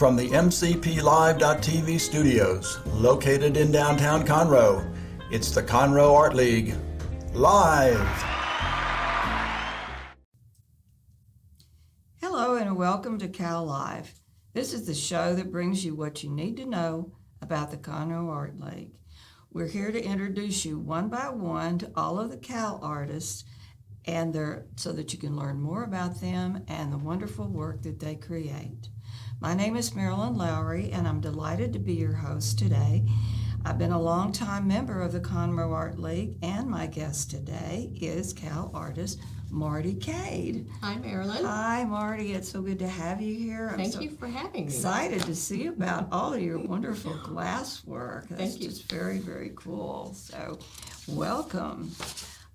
from the MCPLive.tv studios, located in downtown Conroe, it's the Conroe Art League, live. Hello and welcome to Cal Live. This is the show that brings you what you need to know about the Conroe Art League. We're here to introduce you one by one to all of the Cal artists so that you can learn more about them and the wonderful work that they create. My name is Marilyn Lowry, and I'm delighted to be your host today. I've been a longtime member of the Conroe Art League, and my guest today is Cal artist Martti Cade. Hi, Marilyn. Hi, Martti. It's so good to have you here. Thank you for having me. Excited to see about all of your wonderful glass work. That's Thank you. just very, very cool. So, welcome.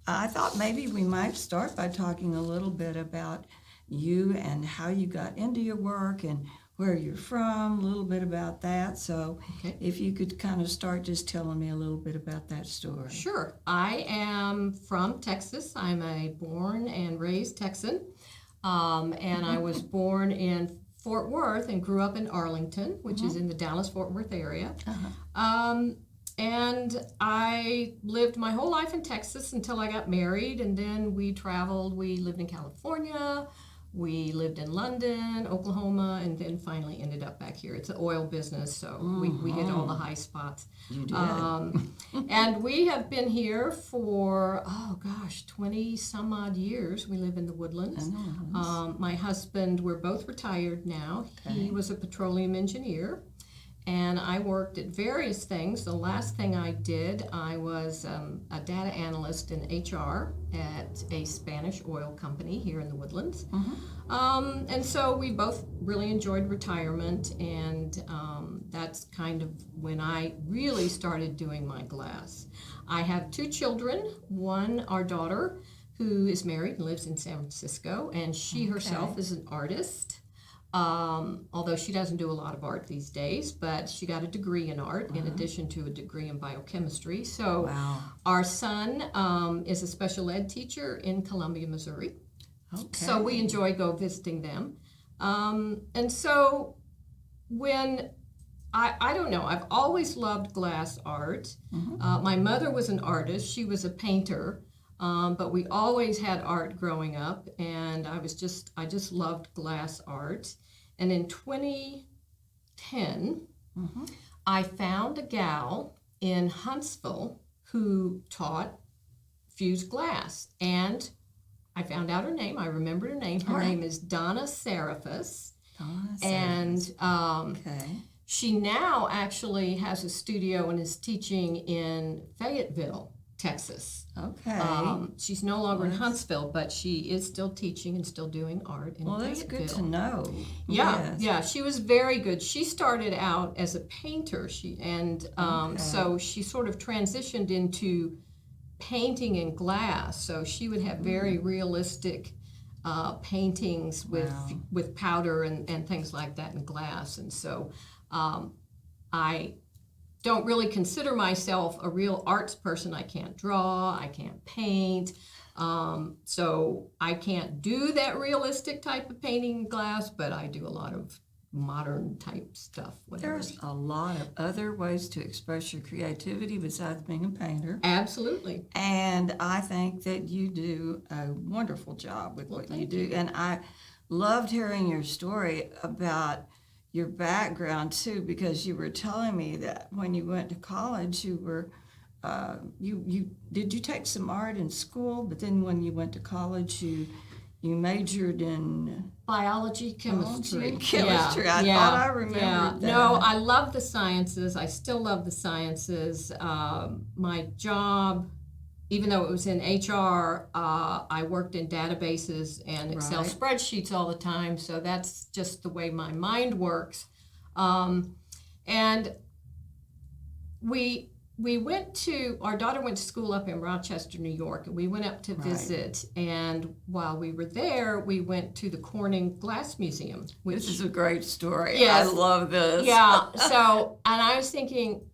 I thought maybe we might start by talking a little bit about you and how you got into your work and where you're from, a little bit about that. So if you could kind of start just telling me a little bit about that story. Sure. I am from Texas. I'm a born and raised Texan. And I was born in Fort Worth and grew up in Arlington, which is in the Dallas-Fort Worth area. And I lived my whole life in Texas until I got married, and then we traveled. We lived in California, we lived in London, Oklahoma, and then finally ended up back here. It's an oil business, so we hit all the high spots. You did. And we have been here for, 20 some odd years. We live in the Woodlands. My husband, we're both retired now. He was a petroleum engineer. And I worked at various things. The last thing I did, I was a data analyst in HR at a Spanish oil company here in the Woodlands. And so we both really enjoyed retirement, and that's kind of when I really started doing my glass. I have two children. One, our daughter, who is married and lives in San Francisco, and she herself is an artist. Although she doesn't do a lot of art these days, but she got a degree in art in addition to a degree in biochemistry. So our son is a special ed teacher in Columbia, Missouri. So we enjoy visiting them. And so when, I don't know, I've always loved glass art. My mother was an artist. She was a painter. But we always had art growing up, and I just loved glass art. And in 2010, I found a gal in Huntsville who taught fused glass, and I found out her name. I remembered her name. Her name is Donna Serafis. And she now actually has a studio and is teaching in Fayetteville, Texas. She's no longer in Huntsville, but she is still teaching and still doing art in Fayetteville. That's good to know. Yeah, she was very good. She started out as a painter, so she sort of transitioned into painting in glass. So she would have very realistic paintings with powder and things like that in glass. And so I don't really consider myself a real arts person. I can't draw, I can't paint, so I can't do that realistic type of painting in glass, but I do a lot of modern type stuff. There's a lot of other ways to express your creativity besides being a painter. Absolutely. And I think that you do a wonderful job with what you do. And I loved hearing your story about your background too, because you were telling me that when you went to college, you were did you take some art in school? But then when you went to college, you majored in biology, chemistry. I thought I remembered that. No, I love the sciences. I still love the sciences. My job, even though it was in HR, I worked in databases and Excel spreadsheets all the time, so that's just the way my mind works. And our daughter went to school up in Rochester, New York, and we went up to visit, and while we were there, we went to the Corning Glass Museum. This is a great story. Yes. I love this. Yeah, so, and I was thinking,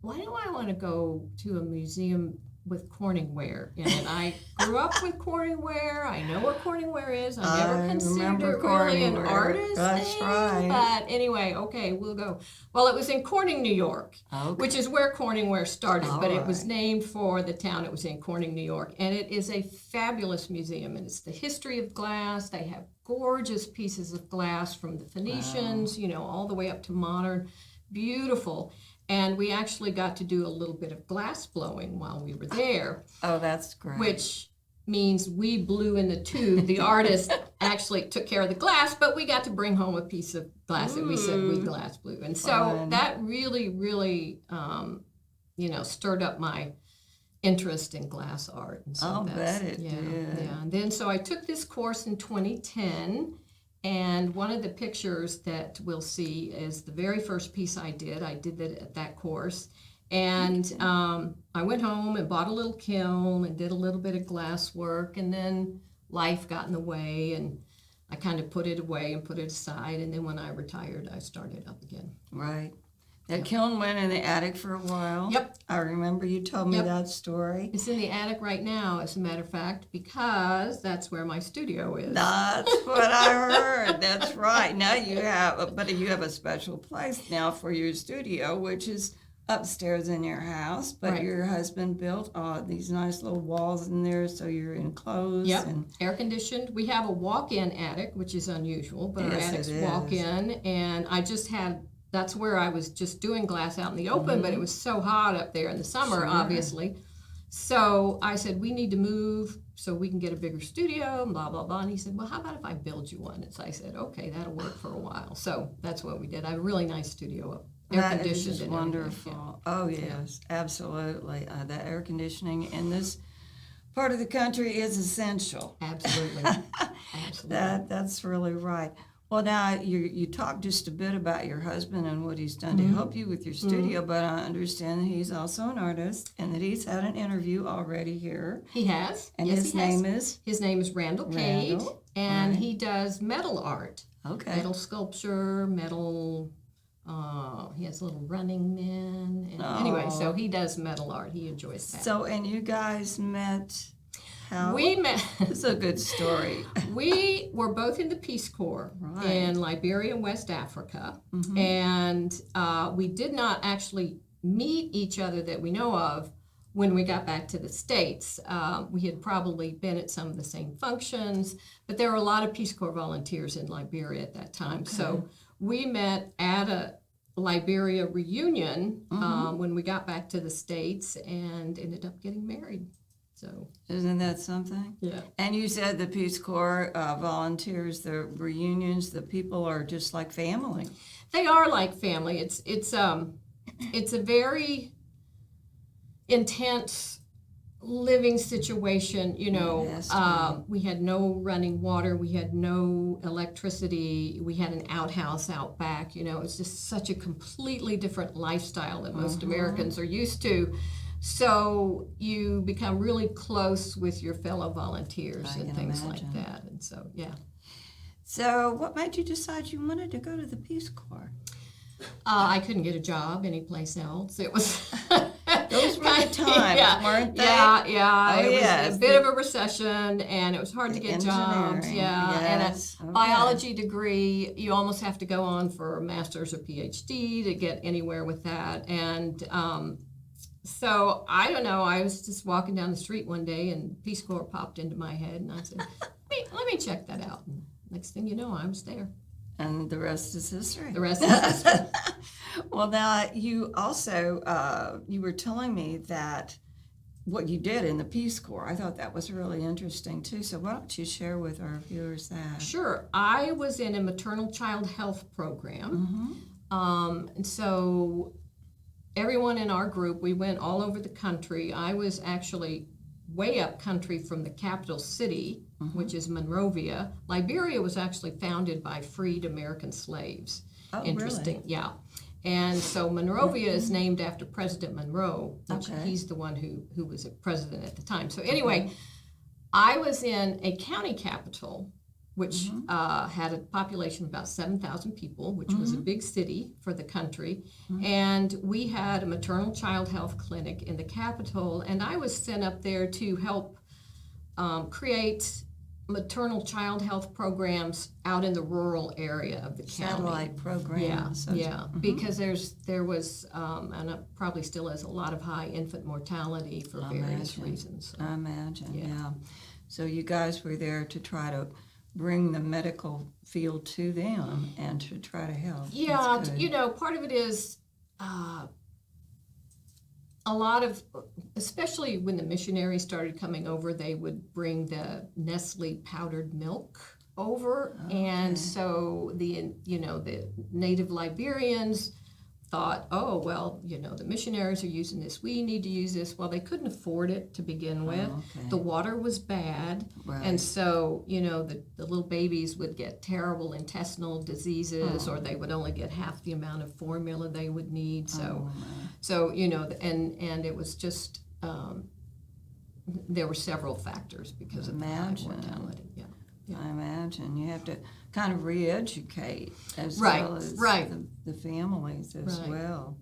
why do I want to go to a museum with Corningware in it. I grew up with Corningware. I know what Corningware is. I never considered it really an artist thing. Right. But anyway, okay, we'll go. Well, it was in Corning, New York, which is where Corningware started. But it was named for the town it was in, Corning, New York. And it is a fabulous museum. And it's the history of glass. They have gorgeous pieces of glass from the Phoenicians, you know, all the way up to modern. Beautiful. And we actually got to do a little bit of glass blowing while we were there. Oh, that's great. Which means we blew in the tube. The artist actually took care of the glass, but we got to bring home a piece of glass and we said we glass blew. And so that really, really, you know, stirred up my interest in glass art. And so I'll bet it did. Yeah. And then so I took this course in 2010. And one of the pictures that we'll see is the very first piece I did. I did that at that course. And I went home and bought a little kiln and did a little bit of glass work. And then life got in the way. And I kind of put it away and put it aside. And then when I retired, I started up again. Right. That kiln went in the attic for a while. Yep. I remember you told me that story. It's in the attic right now, as a matter of fact, because that's where my studio is. That's what I heard. That's right. Now you have a special place now for your studio, which is upstairs in your house. But your husband built these nice little walls in there, so you're enclosed. Yep. And air conditioned. We have a walk-in attic, which is unusual, but our attics walk-in, and I just had. That's where I was just doing glass out in the open, but it was so hot up there in the summer, obviously. So I said, we need to move so we can get a bigger studio, blah, blah, blah. And he said, well, how about if I build you one? And so I said, okay, that'll work for a while. So that's what we did. I have a really nice studio up, air conditioned. That is wonderful. Yeah. Oh, yes, absolutely. The air conditioning in this part of the country is essential. Absolutely. Absolutely. That's really right. Well, now you talked just a bit about your husband and what he's done to help you with your studio, but I understand that he's also an artist and that he's had an interview already here. He has. And yes, his name is? His name is Randall Cade, and he does metal art. Okay. Metal sculpture, metal. He has little running men. And anyway, so he does metal art. He enjoys that. So, and you guys met. How? We met. It's a good story. We were both in the Peace Corps in Liberia and West Africa, and we did not actually meet each other that we know of when we got back to the States. We had probably been at some of the same functions, but there were a lot of Peace Corps volunteers in Liberia at that time. Okay. So we met at a Liberia reunion when we got back to the States and ended up getting married. So isn't that something? Yeah. And you said the Peace Corps volunteers, the reunions, the people are just like family. They are like family. It's a very intense living situation. You know, we had no running water, we had no electricity, we had an outhouse out back. You know, it's just such a completely different lifestyle than most Americans are used to. So you become really close with your fellow volunteers and things like that. And so, yeah. So what made you decide you wanted to go to the Peace Corps? I couldn't get a job anyplace else. It was... Those were the times, weren't they? Yeah. It was a bit of a recession, and it was hard to get jobs. Yeah, yes. And a biology degree, you almost have to go on for a master's or PhD to get anywhere with that. And so I don't know. I was just walking down the street one day, and Peace Corps popped into my head, and I said, "Let me check that out." And next thing you know, I was there. And the rest is history. The rest is history. Well, now you also you were telling me that what you did in the Peace Corps. I thought that was really interesting too. So why don't you share with our viewers that? Sure. I was in a maternal child health program, and so everyone in our group, we went all over the country. I was actually way up country from the capital city, which is Monrovia. Liberia was actually founded by freed American slaves. Oh, interesting. Really? Yeah. And so Monrovia is named after President Monroe, which Okay. he's the one who was a president at the time. So anyway, I was in a county capital which had a population of about 7,000 people, which was a big city for the country. And we had a maternal child health clinic in the Capitol, and I was sent up there to help create maternal child health programs out in the rural area of the county. Satellite programs. Because there was, and it probably still is, a lot of high infant mortality for various reasons. So. I imagine, yeah. So you guys were there to try to bring the medical field to them and to try to help. Yeah, part of it is a lot of, especially when the missionaries started coming over, they would bring the Nestle powdered milk over, and so the native Liberians thought, oh well, the missionaries are using this, we need to use this. Well, they couldn't afford it to begin with. The water was bad, and so the little babies would get terrible intestinal diseases, or they would only get half the amount of formula they would need. So and it was just there were several factors because of the high mortality. I imagine you have to kind of re-educate as well as the families as well.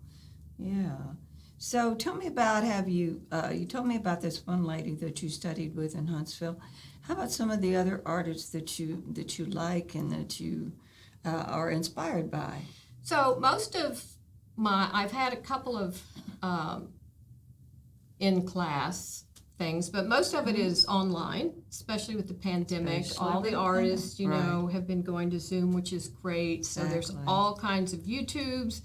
Yeah. So tell me about, you told me about this one lady that you studied with in Huntsville. How about some of the other artists that you like and that you are inspired by? So most of I've had a couple of in-class things, but most of it is online, especially with the pandemic. All the artists, have been going to Zoom, which is great. So there's all kinds of YouTubes.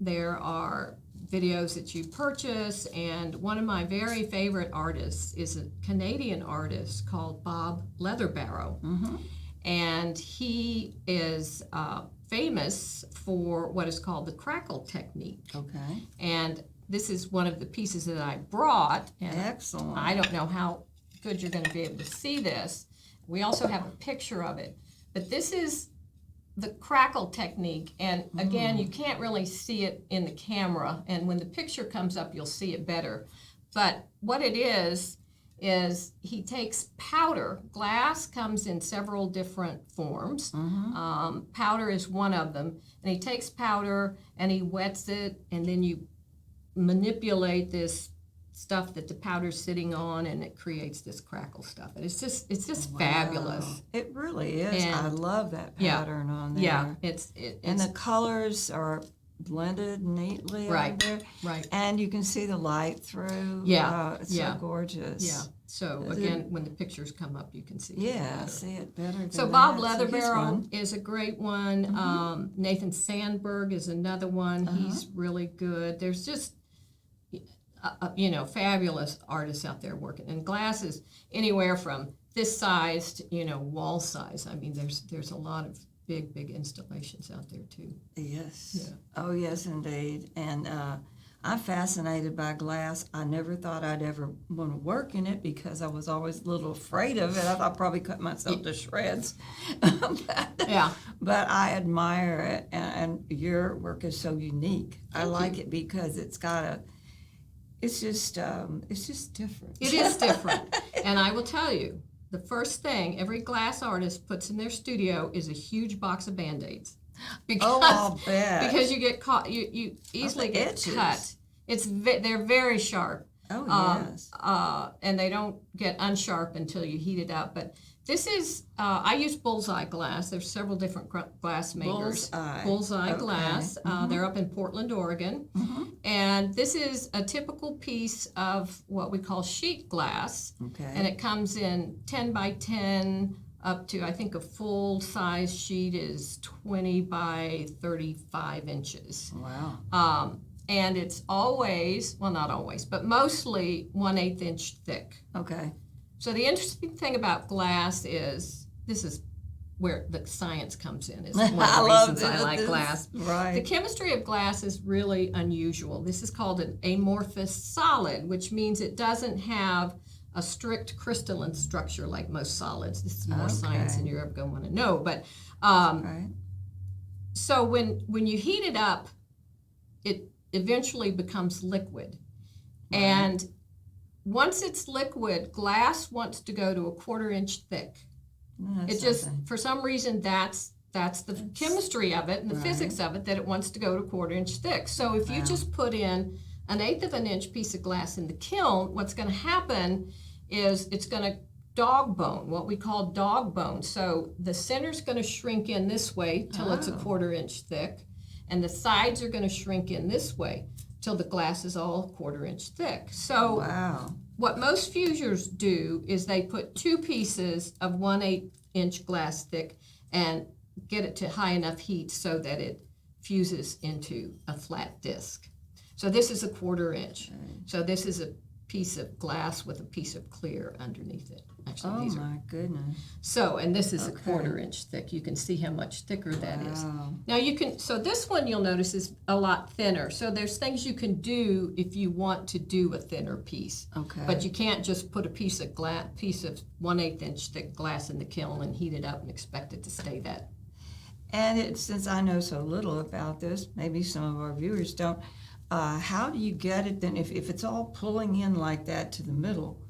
There are videos that you purchase, and one of my very favorite artists is a Canadian artist called Bob Leatherbarrow. And he is famous for what is called the Crackle Technique. Okay. And this is one of the pieces that I brought. And excellent. I don't know how good you're going to be able to see this. We also have a picture of it. But this is the Crackle Technique. And again, you can't really see it in the camera. And when the picture comes up, you'll see it better. But what it is he takes powder. Glass comes in several different forms. Powder is one of them. And he takes powder and he wets it, and then you manipulate this stuff that the powder's sitting on, and it creates this crackle stuff. And it's just fabulous. It really is. And I love that pattern on there. Yeah, and the colors are blended neatly on there. Right. And you can see the light through. It's so gorgeous. Yeah. So again, when the pictures come up, you can see it better. See it better. So Bob Leatherbarrow is a great one. Nathan Sandberg is another one. He's really good. There's just fabulous artists out there working. And glass is anywhere from this size to wall size. I mean, there's a lot of big installations out there too. Yes. Yeah. Oh yes, indeed. And I'm fascinated by glass. I never thought I'd ever want to work in it because I was always a little afraid of it. I thought I'd probably cut myself to shreds. But I admire it, and your work is so unique. I like it because it's got it's just different. It is different. And I will tell you, the first thing every glass artist puts in their studio is a huge box of Band-Aids. I'll bet. Because you get caught, you easily get cut. They're very sharp. Oh, yes. And they don't get unsharp until you heat it up. But this is, I use Bullseye glass. There's several different glass makers. Bullseye glass. They're up in Portland, Oregon. And this is a typical piece of what we call sheet glass. Okay. And it comes in 10 by 10 up to, I think a full size sheet is 20 by 35 inches. Wow. And it's always, well, not always, but mostly 1/8 inch thick. Okay. So the interesting thing about glass is, this is where the science comes in. Is one of the reasons I like glass. Right. The chemistry of glass is really unusual. This is called an amorphous solid, which means it doesn't have a strict crystalline structure like most solids. This is more science than you're ever going to want to know. But so when you heat it up, it eventually becomes liquid. Right. And once it's liquid, glass wants to go to a 1/4 inch thick. That's It just, something. for some reason, that's the chemistry of it and the physics of it, that it wants to go to 1/4 inch thick. So if you just put in 1/8 of an inch piece of glass in the kiln, what's going to happen is it's going to dog bone, what we call dog bone. So the center's going to shrink in this way till it's 1/4 inch thick, and the sides are going to shrink in this way till the glass is all 1/4 inch thick. So what most fusers do is they put 2 pieces of 1/8 inch glass thick and get it to high enough heat so that it fuses into a flat disc. So this is 1/4 inch. So this is a piece of glass with a piece of clear underneath it. Actually, these my goodness. So, and this is 1/4 inch thick. You can see how much thicker that is. Now you can, so this one you'll notice is a lot thinner. So there's things you can do if you want to do a thinner piece. Okay. But you can't just put a piece of 1/8 inch thick glass in the kiln and heat it up and expect it to stay that. And since I know so little about this, maybe some of our viewers don't, how do you get it then, if it's all pulling in like that to the middle,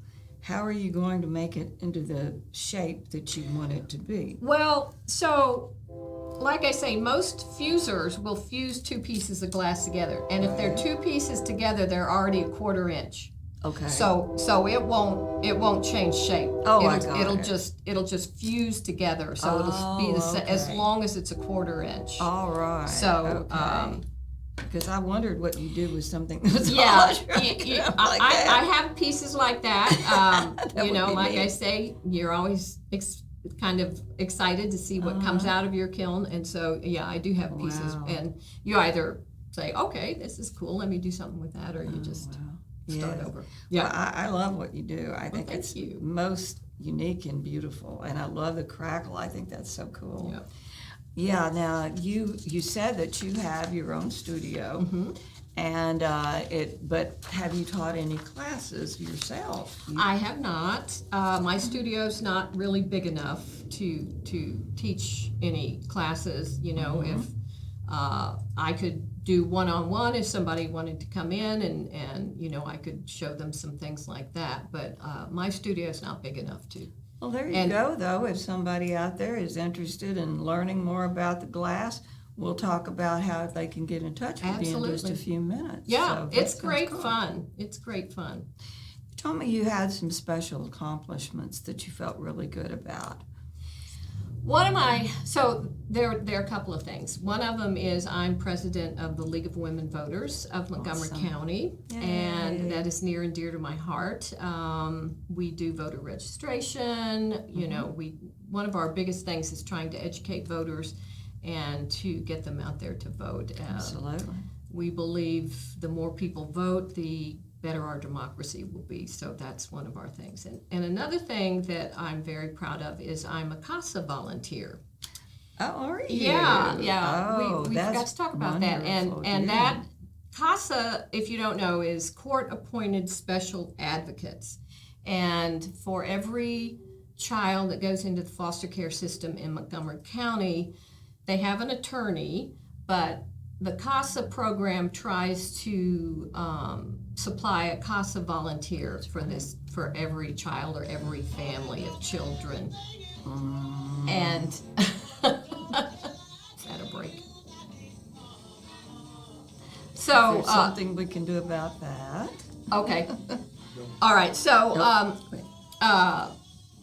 how are you going to make it into the shape that you want it to be? Well, so like I say, most fusers will fuse 2 pieces of glass together. And if they're 2 pieces together, they're already 1/4 inch. Okay. So it won't change shape. It'll just fuse together. So it'll be as long as it's 1/4 inch. All right. So because I wondered what you did with something that was I have pieces like that. You know, like neat. I say, you're always kind of excited to see what comes out of your kiln, and so I do have pieces, and you either say, okay, this is cool, let me do something with that, or you just start over. Well, I love what you do. I think it's most unique and beautiful, and I love the crackle. I think that's so cool. Yeah. Yeah. Now you said that you have your own studio, and but have you taught any classes yourself? I have not. My studio's not really big enough to teach any classes. You know, if I could do one-on-one if somebody wanted to come in, and you know, I could show them some things like that. But my studio's not big enough to. Well, there you go, though. If somebody out there is interested in learning more about the glass, we'll talk about how they can get in touch with you in just a few minutes. Yeah, So it's great fun. It's great fun. You told me you had some special accomplishments that you felt really good about. So there are a couple of things. One of them is I'm president of the League of Women Voters of Montgomery County, and that is near and dear to my heart. We do voter registration. You know, one of our biggest things is trying to educate voters and to get them out there to vote. Absolutely. We believe the more people vote, the better our democracy will be. So that's one of our things. And another thing that I'm very proud of is I'm a Casa Volunteer. Oh, are you? Yeah. Oh, we forgot to talk about that. And that Casa, if you don't know, is court-appointed special advocates. And for every child that goes into the foster care system in Montgomery County, they have an attorney, but the Casa program tries to supply a Casa Volunteer for every child or every family of children. And is that a break? So There's something we can do about that. Okay. All right. So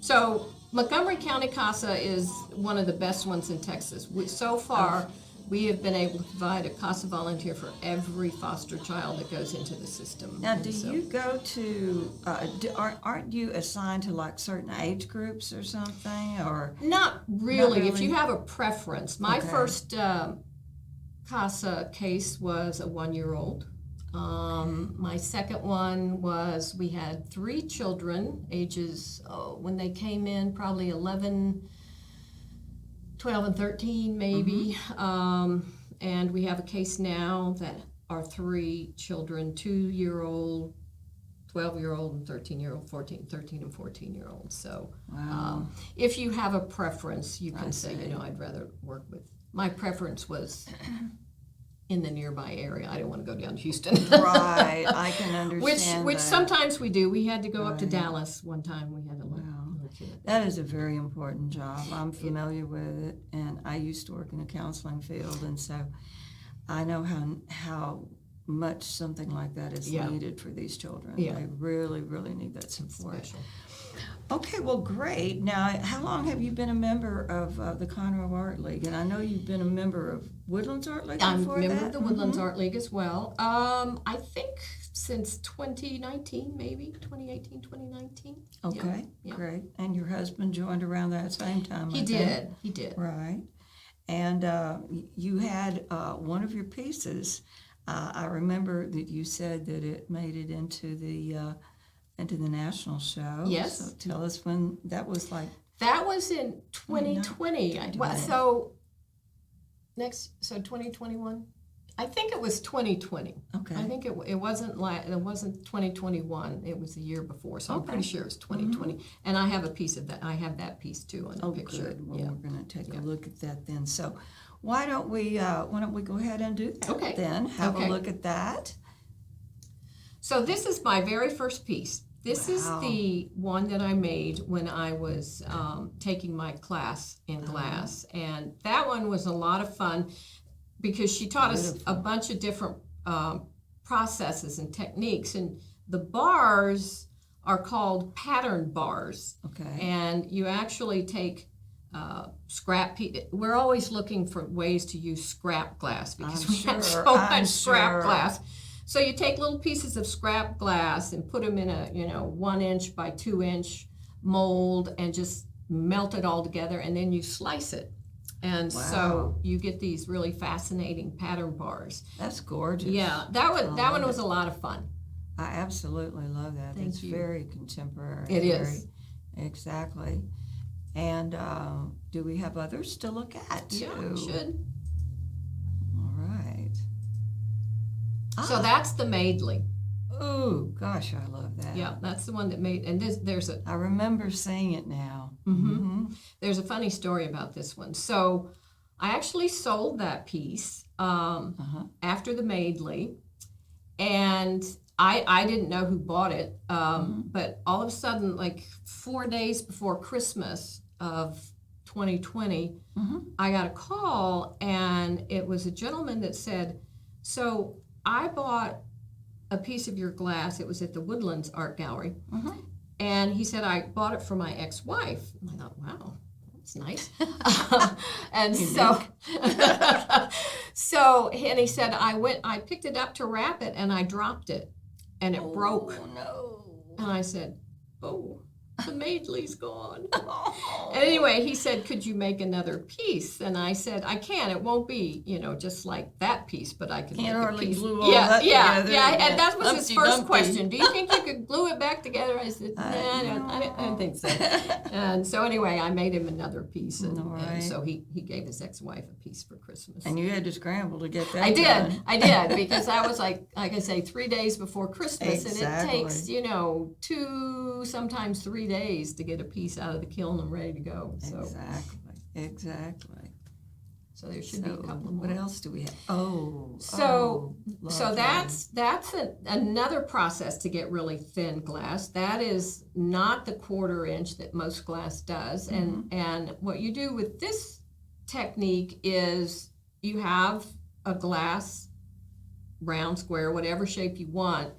so Montgomery County Casa is one of the best ones in Texas. So far, we have been able to provide a Casa Volunteer for every foster child that goes into the system. Now, you go to, aren't you assigned to like certain age groups or something, or? Not really. If you have a preference. My first Casa case was a 1-year-old. My second one was, we had 3 children, ages, when they came in, probably 11, 12 and 13 maybe. And we have a case now that are 3 children, 2-year-old, 12-year-old, and 13-year-old, 13 and 14-year-old. So if you have a preference, you can say, you know, I'd rather work with, my preference was in the nearby area. I don't want to go down to Houston. Right, I can understand Which that. sometimes we do. We had to go up to Dallas one time. We had a little That is a very important job. I'm familiar with it, and I used to work in the counseling field, and so I know how much something like that is needed for these children. Yeah. They really, really need that support. Special. Okay, well, great. Now, how long have you been a member of the Conroe Art League? And I know you've been a member of Woodlands Art League I'm a before member that? of the Woodlands Art League as well. I think since 2019, maybe 2018, 2019. Okay, Yeah. great. And your husband joined around that same time, He I think. did. He did. Right. And you had one of your pieces. I remember that you said that it made it into the national show. Yes. So tell us when that was like. That was in 2020. So 2021. I think it was 2020. Okay. I think it wasn't 2021. It was the year before, so I'm pretty sure it was 2020. And I have a piece of that. I have that piece too on the picture. Good. Well, we're going to take a look at that then. So, why don't we go ahead and do that? Okay. Then have a look at that. So this is my very first piece. This is the one that I made when I was taking my class in glass, and that one was a lot of fun because she taught us a bunch of different processes and techniques, and the bars are called pattern bars. Okay. And you actually take scrap. We're always looking for ways to use scrap glass because we have so much scrap glass. So you take little pieces of scrap glass and put them in a 1 inch by 2 inch mold and just melt it all together, and then you slice it. And so you get these really fascinating pattern bars. That's gorgeous. Yeah, that one was a lot of fun. I absolutely love that. Thank It's you. very contemporary. It is. Exactly. And do we have others to look at too? Yeah, you should. All right. So that's the Madeley. Oh gosh, I love that. Yeah, that's the one that made. And I remember seeing it now. There's a funny story about this one. So I actually sold that piece after the Madeley, and I didn't know who bought it, but all of a sudden, like 4 days before Christmas of 2020, I got a call, and it was a gentleman that said, so I bought a piece of your glass. It was at the Woodlands Art Gallery. And he said, I bought it for my ex-wife. And I thought, wow, that's nice. And and he said, I picked it up to wrap it, and I dropped it, and it broke. Oh, no. And I said, oh, the Madeley's gone. And anyway, he said, could you make another piece? And I said, I can. It won't be, just like that piece, but I can make a piece. Glue all that together. And that was his first Dumpty. question. Do you think you could glue it back together? I said, nah, I don't think so. And so anyway, I made him another piece, and so he gave his ex-wife a piece for Christmas. And you had to scramble to get that I done. did, because I was like I say, 3 days before Christmas, Exactly. and it takes 2, sometimes 3 days to get a piece out of the kiln and ready to go. So Exactly. So there should be a couple more. What else do we have? So that's another process to get really thin glass. That is not the 1/4 inch that most glass does. And what you do with this technique is you have a glass, round, square, whatever shape you want,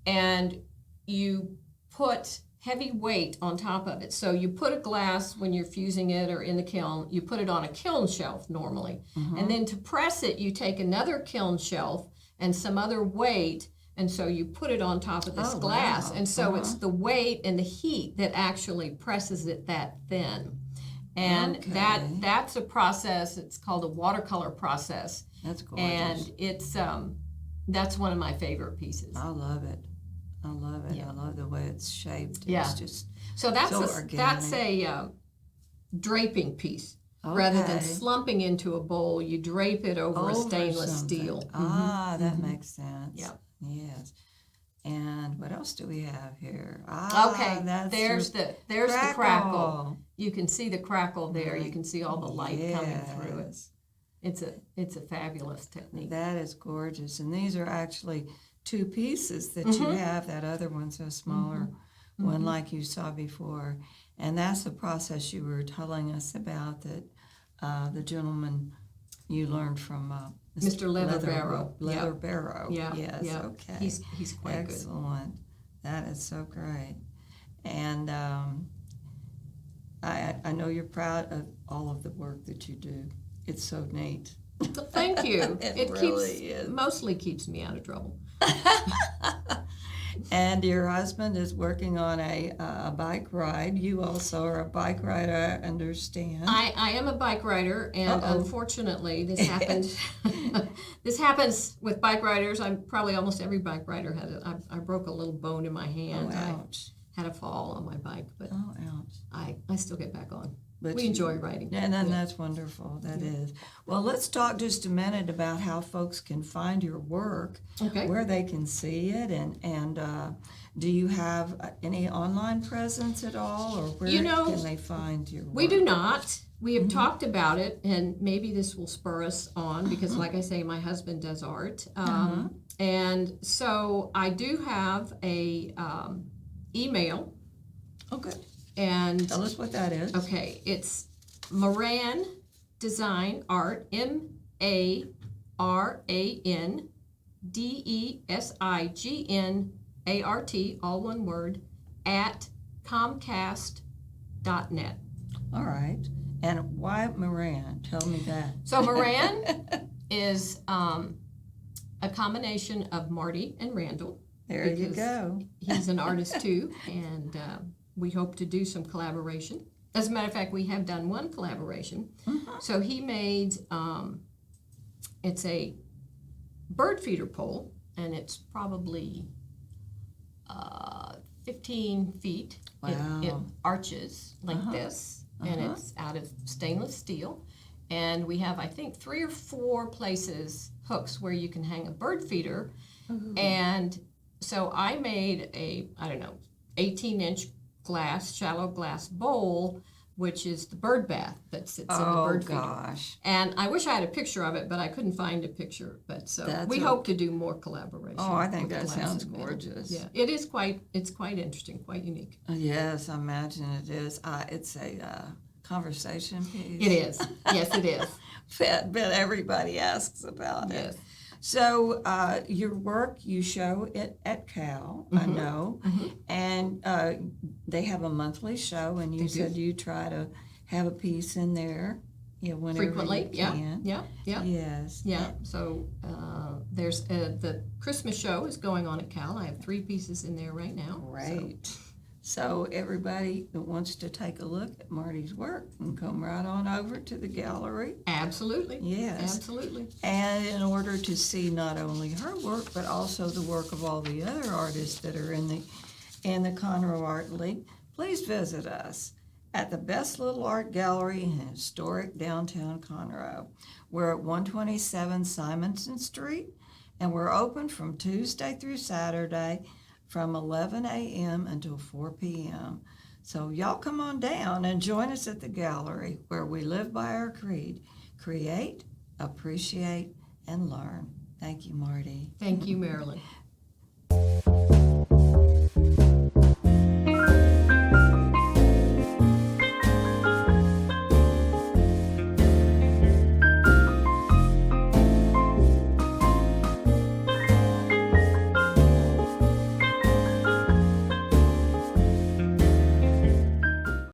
and you put heavy weight on top of it. So you put a glass when you're fusing it or in the kiln, you put it on a kiln shelf normally. And then to press it, you take another kiln shelf and some other weight, and so you put it on top of this glass. Wow. And so it's the weight and the heat that actually presses it that thin. And that's a process. It's called a watercolor process. That's gorgeous. And it's that's one of my favorite pieces. I love it. Yeah. I love the way it's shaped. Yeah. It's just so that's organic. a draping piece. Rather than slumping into a bowl, you drape it over a stainless steel. That makes sense. Yeah. Yes. And what else do we have here? There's the crackle. You can see the crackle there. You can see all the light coming through it. It's a fabulous technique. That is gorgeous. And these are actually 2 pieces that you have. That other one's a smaller one like you saw before. And that's the process you were telling us about that the gentleman you learned from Mr. Leatherbarrow. Leatherbarrow. Yeah. Yes, yeah. okay. He's quite good. Excellent. That is so great. And I know you're proud of all of the work that you do. It's so neat. Thank you. It really is. Mostly keeps me out of trouble. And your husband is working on a bike ride. You also are a bike rider, I understand. I am a bike rider, and unfortunately, this happened. This happens with bike riders. I'm probably almost every bike rider had it. I broke a little bone in my hand. Ouch. I had a fall on my bike, but Ouch. I still get back on. But we enjoy riding. And then that's wonderful. That is. Well, let's talk just a minute about how folks can find your work, where they can see it, and do you have any online presence at all, or where can they find your work? We do not. We have talked about it, and maybe this will spur us on because, like I say, my husband does art, and so I do have a email. Oh, good. And tell us what that is. Okay, it's Moran Design Art, MaranDesignArt, all one word, at Comcast.net. All right. And why Moran? Tell me that. So Moran is a combination of Marty and Randall. There you go. He's an artist too, and we hope to do some collaboration. As a matter of fact, we have done one collaboration. So he made, it's a bird feeder pole, and it's probably 15 feet. Wow. It arches like this, and it's out of stainless steel. And we have, I think, 3 or 4 places, hooks, where you can hang a bird feeder. And so I made a, 18-inch shallow glass bowl, which is the bird bath that sits in the bird feeder. Oh, gosh. And I wish I had a picture of it, but I couldn't find a picture. But so we hope to do more collaboration. Oh, I think that sounds gorgeous. Yeah, it's quite interesting, quite unique. Yes, I imagine it is. It's a conversation piece. It is. Yes, it is. Bet everybody asks about it. Yes. So your work, you show it at Cal, I know, and they have a monthly show, and you said you try to have a piece in there, whenever frequently, you can. Yeah. Yes. Yeah. So there's the Christmas show is going on at Cal. I have 3 pieces in there right now. Great. So everybody that wants to take a look at Marty's work can come right on over to the gallery. Absolutely. Yes. Absolutely. And in order to see not only her work, but also the work of all the other artists that are in the Conroe Art League, please visit us at the Best Little Art Gallery in historic downtown Conroe. We're at 127 Simonson Street, and we're open from Tuesday through Saturday from 11 a.m. until 4 p.m. So y'all come on down and join us at the gallery where we live by our creed: create, appreciate, and learn. Thank you, Marty. Thank you, Marilyn.